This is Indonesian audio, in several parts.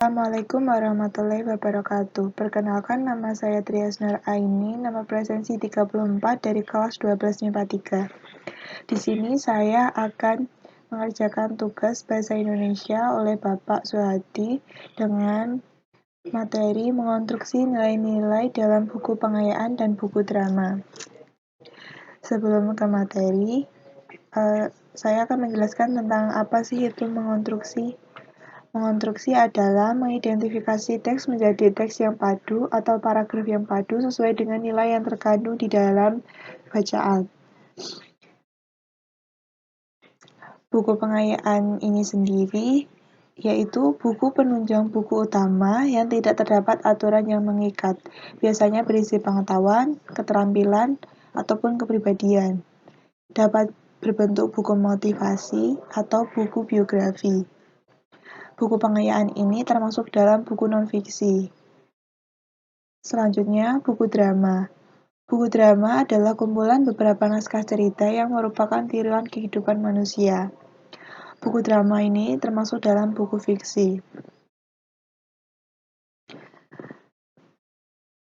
Assalamualaikum warahmatullahi wabarakatuh. Perkenalkan, nama saya Trias Nur Aini, nama presensi 34 dari kelas 12 MIPA 3. Di sini saya akan mengerjakan tugas Bahasa Indonesia oleh Bapak Suhadi dengan materi mengonstruksi nilai-nilai dalam buku pengayaan dan buku drama. Sebelum ke materi, saya akan menjelaskan tentang apa sih itu mengonstruksi. Mengonstruksi adalah mengidentifikasi teks menjadi teks yang padu atau paragraf yang padu sesuai dengan nilai yang terkandung di dalam bacaan. Buku pengayaan ini sendiri yaitu buku penunjang buku utama yang tidak terdapat aturan yang mengikat, biasanya berisi pengetahuan, keterampilan, ataupun kepribadian. Dapat berbentuk buku motivasi atau buku biografi. Buku pengayaan ini termasuk dalam buku non-fiksi. Selanjutnya, buku drama. Buku drama adalah kumpulan beberapa naskah cerita yang merupakan tiruan kehidupan manusia. Buku drama ini termasuk dalam buku fiksi.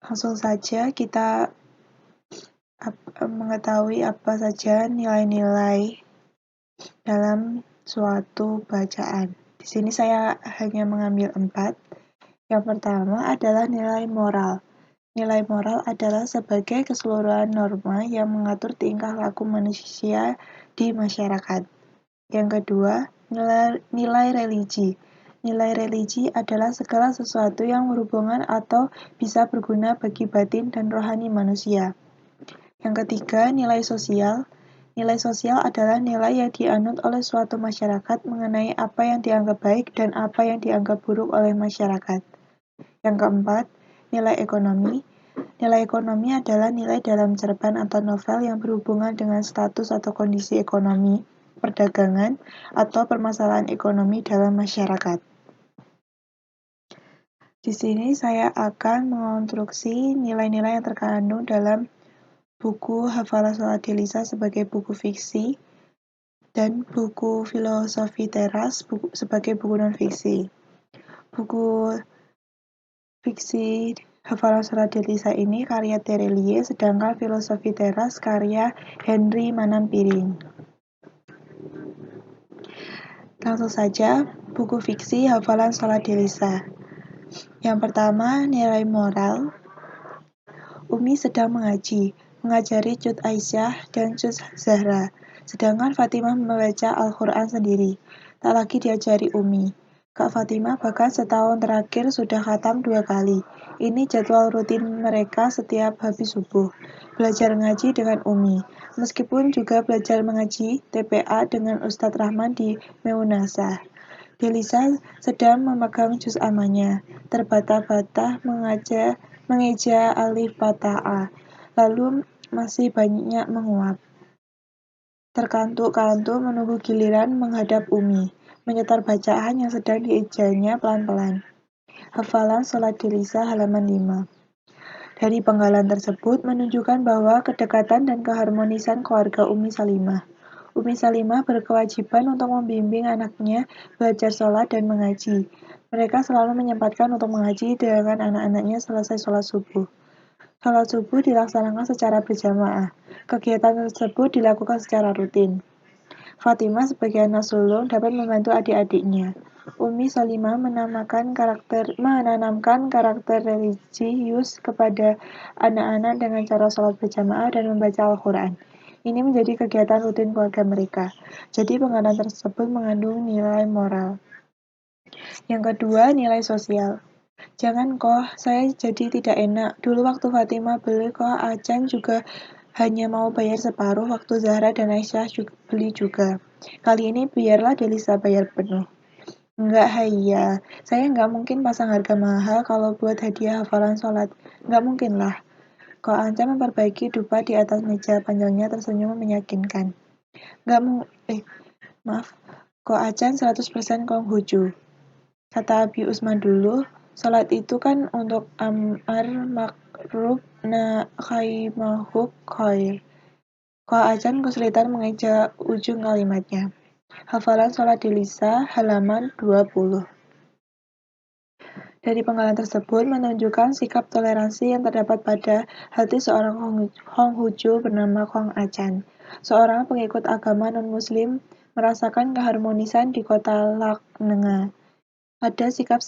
Langsung saja kita mengetahui apa saja nilai-nilai dalam suatu bacaan. Di sini saya hanya mengambil 4. Yang pertama adalah nilai moral. Nilai moral adalah sebagai keseluruhan norma yang mengatur tingkah laku manusia di masyarakat. Yang kedua, nilai religi. Nilai religi adalah segala sesuatu yang berhubungan atau bisa berguna bagi batin dan rohani manusia. Yang ketiga, nilai sosial. Nilai sosial adalah nilai yang dianut oleh suatu masyarakat mengenai apa yang dianggap baik dan apa yang dianggap buruk oleh masyarakat. Yang keempat, nilai ekonomi. Nilai ekonomi adalah nilai dalam cerpen atau novel yang berhubungan dengan status atau kondisi ekonomi, perdagangan, atau permasalahan ekonomi dalam masyarakat. Di sini saya akan mengonstruksi nilai-nilai yang terkandung dalam buku Hafalan Sholat Delisa sebagai buku fiksi dan buku Filosofi Teras sebagai buku non-fiksi. Buku fiksi Hafalan Sholat Delisa ini karya Terelie, sedangkan Filosofi Teras karya Henry Manampiring. Langsung saja, buku fiksi Hafalan Sholat Delisa. Yang pertama, nilai moral. Umi sedang mengajari Cut Aisyah dan Cut Zahra, sedangkan Fatimah membaca Al-Quran sendiri. Tak lagi diajari Umi. Kak Fatimah bahkan setahun terakhir sudah khatam 2 kali. Ini jadwal rutin mereka setiap habis subuh. Belajar ngaji dengan Umi. Meskipun juga belajar mengaji TPA dengan Ustadz Rahman di Meunasah. Delisa sedang memegang juz amanya, terbata-bata mengeja alif fathah, lalu masih banyak menguap. Terkantuk-kantuk menunggu giliran menghadap Umi, menyetor bacaan yang sedang diejanya pelan-pelan. Hafalan Sholat Delisa halaman 5. Dari penggalan tersebut menunjukkan bahwa kedekatan dan keharmonisan keluarga Umi Salimah. Umi Salimah berkewajiban untuk membimbing anaknya belajar sholat dan mengaji. Mereka selalu menyempatkan untuk mengaji dengan anak-anaknya selesai sholat subuh. Sholat subuh dilaksanakan secara berjamaah. Kegiatan tersebut dilakukan secara rutin. Fatimah sebagai anak sulung dapat membantu adik-adiknya. Umi Salimah menanamkan karakter religius kepada anak-anak dengan cara sholat berjamaah dan membaca Al-Quran. Ini menjadi kegiatan rutin keluarga mereka. Jadi penggalan tersebut mengandung nilai moral. Yang kedua, nilai sosial. Jangan koh, saya jadi tidak enak. Dulu waktu Fatimah beli koh Acan juga hanya mau bayar separuh, waktu Zahra dan Aisyah beli juga. Kali ini biarlah Delisa bayar penuh. Enggak, Haya. Saya enggak mungkin pasang harga mahal kalau buat hadiah hafalan sholat. Enggak mungkin lah. Ko Anca memperbaiki dupa di atas meja, panjangnya tersenyum meyakinkan. Ko Acan 100% Konghucu. Kata Abi Usman dulu, sholat itu kan untuk amar makruf nahi khair. Ko Acan kesulitan mengeja ujung kalimatnya. Hafalan Sholat Delisa halaman 20. Dari penggalan tersebut menunjukkan sikap toleransi yang terdapat pada hati seorang Konghucu bernama Kong Acan. Seorang pengikut agama non-muslim merasakan keharmonisan di kota Laknenga. Ada sikap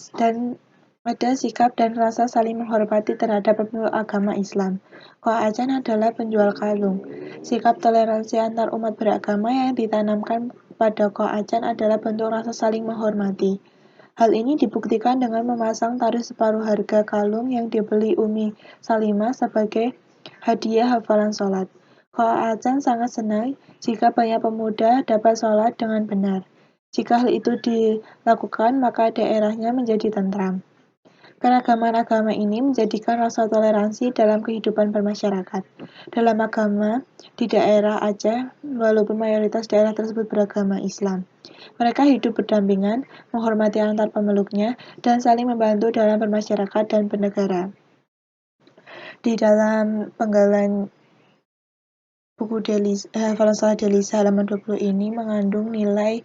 dan rasa saling menghormati terhadap pemeluk agama Islam. Kong Acan adalah penjual kalung. Sikap toleransi antar umat beragama yang ditanamkan pada Kong Acan adalah bentuk rasa saling menghormati. Hal ini dibuktikan dengan memasang tarif separuh harga kalung yang dibeli Umi Salimah sebagai hadiah hafalan sholat. Kak Acan sangat senang jika banyak pemuda dapat sholat dengan benar. Jika hal itu dilakukan, maka daerahnya menjadi tentram. Keragaman agama ini menjadikan rasa toleransi dalam kehidupan bermasyarakat. Dalam agama di daerah Aceh, walaupun mayoritas daerah tersebut beragama Islam, mereka hidup berdampingan, menghormati antar pemeluknya, dan saling membantu dalam bermasyarakat dan bernegara. Di dalam penggalan buku Falansa Delisa halaman 20 ini mengandung nilai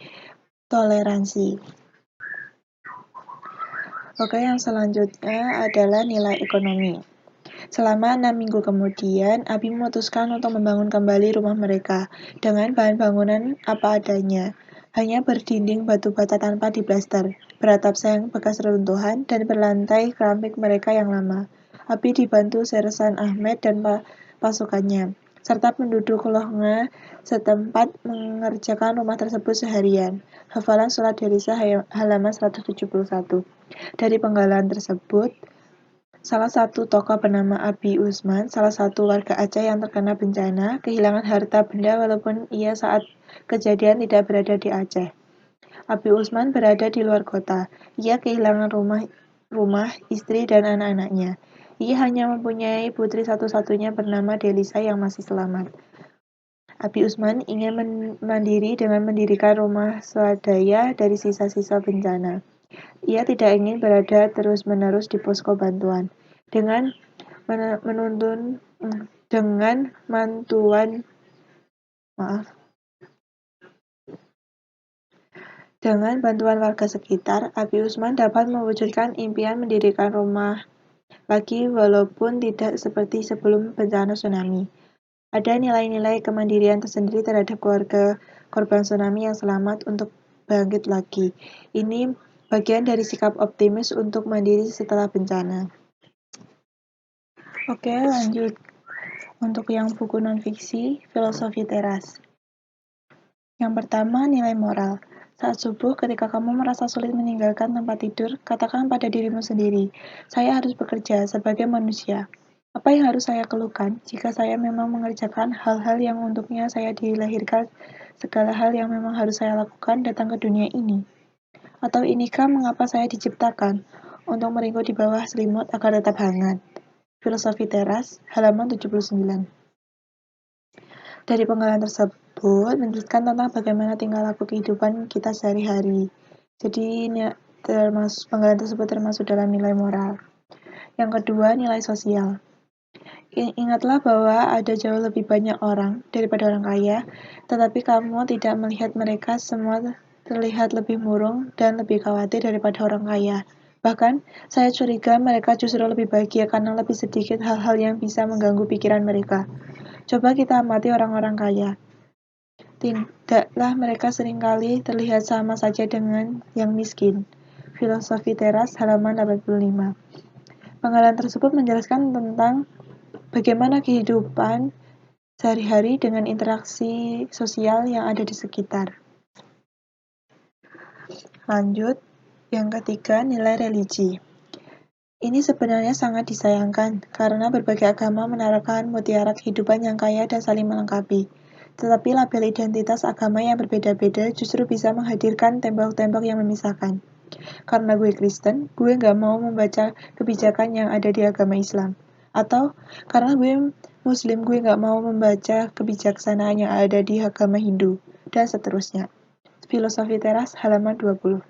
toleransi. Oke, yang selanjutnya adalah nilai ekonomi. Selama 6 minggu kemudian, Abi memutuskan untuk membangun kembali rumah mereka dengan bahan bangunan apa adanya. Hanya berdinding batu bata tanpa diplaster, beratap seng bekas reruntuhan, dan berlantai keramik mereka yang lama. Abi dibantu Sersan Ahmed dan pasukannya, serta penduduk Lohnga setempat mengerjakan rumah tersebut seharian. Hafalan Surat Delisa halaman 171. Dari penggalan tersebut, salah satu tokoh bernama Abi Usman, salah satu warga Aceh yang terkena bencana, kehilangan harta benda walaupun ia saat kejadian tidak berada di Aceh. Abi Usman berada di luar kota. Ia kehilangan rumah, istri, dan anak-anaknya. Ia hanya mempunyai putri satu-satunya bernama Delisa yang masih selamat. Abi Usman ingin mandiri dengan mendirikan rumah swadaya dari sisa-sisa bencana. Ia tidak ingin berada terus-menerus di posko bantuan. Dengan bantuan warga sekitar, Abi Usman dapat mewujudkan impian mendirikan rumah lagi walaupun tidak seperti sebelum bencana tsunami. Ada nilai-nilai kemandirian tersendiri terhadap keluarga korban tsunami yang selamat untuk bangkit lagi. Ini bagian dari sikap optimis untuk mandiri setelah bencana. Oke, lanjut. Untuk yang buku non-fiksi, Filosofi Teras. Yang pertama, nilai moral. Saat subuh, ketika kamu merasa sulit meninggalkan tempat tidur, katakan pada dirimu sendiri, saya harus bekerja sebagai manusia. Apa yang harus saya keluhkan jika saya memang mengerjakan hal-hal yang untuknya saya dilahirkan, segala hal yang memang harus saya lakukan datang ke dunia ini? Atau inikah mengapa saya diciptakan? Untuk meringkuk di bawah selimut agar tetap hangat. Filosofi Teras, halaman 79. Dari penggalan tersebut, menjelaskan tentang bagaimana tingkah laku kehidupan kita sehari-hari. Jadi, penggalan tersebut termasuk dalam nilai moral. Yang kedua, nilai sosial. Ingatlah bahwa ada jauh lebih banyak orang daripada orang kaya, tetapi kamu tidak melihat mereka semua terlihat lebih murung dan lebih khawatir daripada orang kaya. Bahkan, saya curiga mereka justru lebih bahagia karena lebih sedikit hal-hal yang bisa mengganggu pikiran mereka. Coba kita amati orang-orang kaya. Tidaklah mereka seringkali terlihat sama saja dengan yang miskin. Filosofi Teras halaman 85. Penggalan tersebut menjelaskan tentang bagaimana kehidupan sehari-hari dengan interaksi sosial yang ada di sekitar. Lanjut, yang ketiga, nilai religi. Ini sebenarnya sangat disayangkan, karena berbagai agama menaruhkan mutiara kehidupan yang kaya dan saling melengkapi. Tetapi label identitas agama yang berbeda-beda justru bisa menghadirkan tembok-tembok yang memisahkan. Karena gue Kristen, gue nggak mau membaca kebijakan yang ada di agama Islam. Atau, karena gue Muslim, gue nggak mau membaca kebijaksanaan yang ada di agama Hindu, dan seterusnya. Filosofi Teras halaman 20.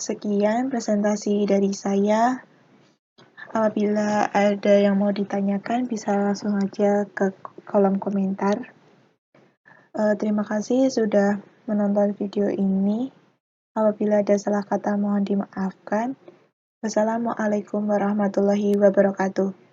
Sekian presentasi dari saya. Apabila ada yang mau ditanyakan, bisa langsung aja ke kolom komentar. Terima kasih sudah menonton video ini. Apabila ada salah kata mohon dimaafkan. Wassalamualaikum warahmatullahi wabarakatuh.